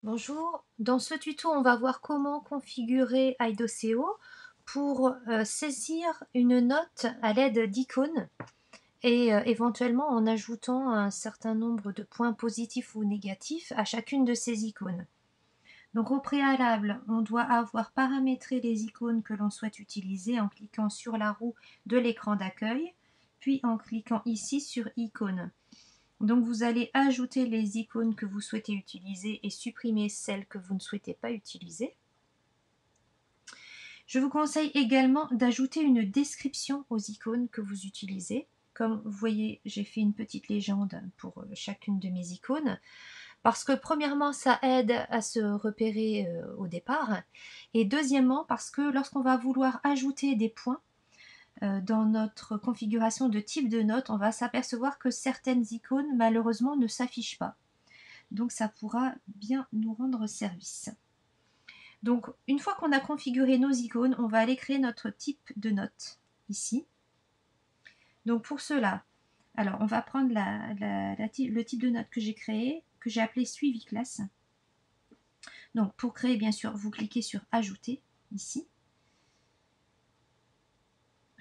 Bonjour, dans ce tuto, on va voir comment configurer Idoceo pour saisir une note à l'aide d'icônes et éventuellement en ajoutant un certain nombre de points positifs ou négatifs à chacune de ces icônes. Donc au préalable, on doit avoir paramétré les icônes que l'on souhaite utiliser en cliquant sur la roue de l'écran d'accueil, puis en cliquant ici sur icônes. Donc vous allez ajouter les icônes que vous souhaitez utiliser et supprimer celles que vous ne souhaitez pas utiliser. Je vous conseille également d'ajouter une description aux icônes que vous utilisez. Comme vous voyez, j'ai fait une petite légende pour chacune de mes icônes. Parce que premièrement, ça aide à se repérer au départ. Et deuxièmement, parce que lorsqu'on va vouloir ajouter des points, dans notre configuration de type de note, on va s'apercevoir que certaines icônes, malheureusement, ne s'affichent pas. Donc, ça pourra bien nous rendre service. Donc, une fois qu'on a configuré nos icônes, on va aller créer notre type de note ici. Donc, pour cela, alors, on va prendre le type de note que j'ai créé, que j'ai appelé suivi classe. Donc, pour créer, bien sûr, vous cliquez sur Ajouter, ici.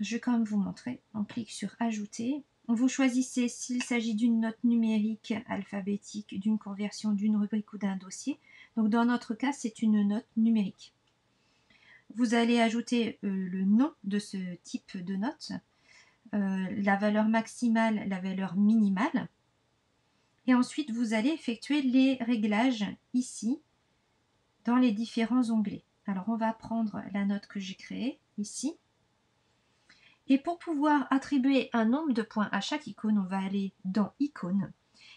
Je vais quand même vous montrer. On clique sur Ajouter. Vous choisissez s'il s'agit d'une note numérique, alphabétique, d'une conversion, d'une rubrique ou d'un dossier. Donc dans notre cas, c'est une note numérique. Vous allez ajouter le nom de ce type de note, la valeur maximale, la valeur minimale. Et ensuite, vous allez effectuer les réglages ici, dans les différents onglets. Alors on va prendre la note que j'ai créée ici. Et pour pouvoir attribuer un nombre de points à chaque icône, on va aller dans Icônes.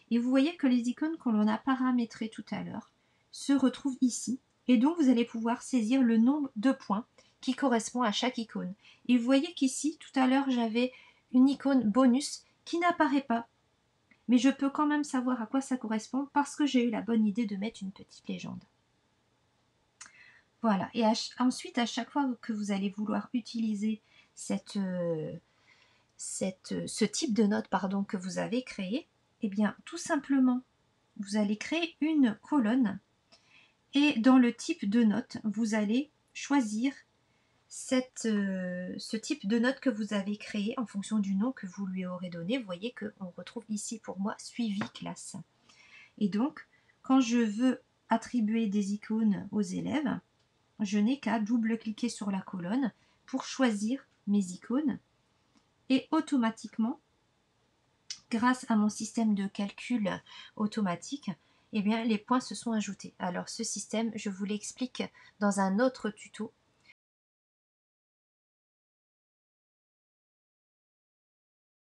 Et vous voyez que les icônes que l'on a paramétrées tout à l'heure se retrouvent ici. Et donc, vous allez pouvoir saisir le nombre de points qui correspond à chaque icône. Et vous voyez qu'ici, tout à l'heure, j'avais une icône bonus qui n'apparaît pas. Mais je peux quand même savoir à quoi ça correspond parce que j'ai eu la bonne idée de mettre une petite légende. Voilà. Et ensuite, à chaque fois que vous allez vouloir utiliser ce type de note que vous avez créé, eh bien, tout simplement, vous allez créer une colonne et dans le type de note, vous allez choisir ce type de note que vous avez créé en fonction du nom que vous lui aurez donné. Vous voyez qu'on retrouve ici pour moi suivi classe. Et donc, quand je veux attribuer des icônes aux élèves, je n'ai qu'à double-cliquer sur la colonne pour choisir mes icônes et automatiquement, grâce à mon système de calcul automatique, eh bien, les points se sont ajoutés. Alors ce système, je vous l'explique dans un autre tuto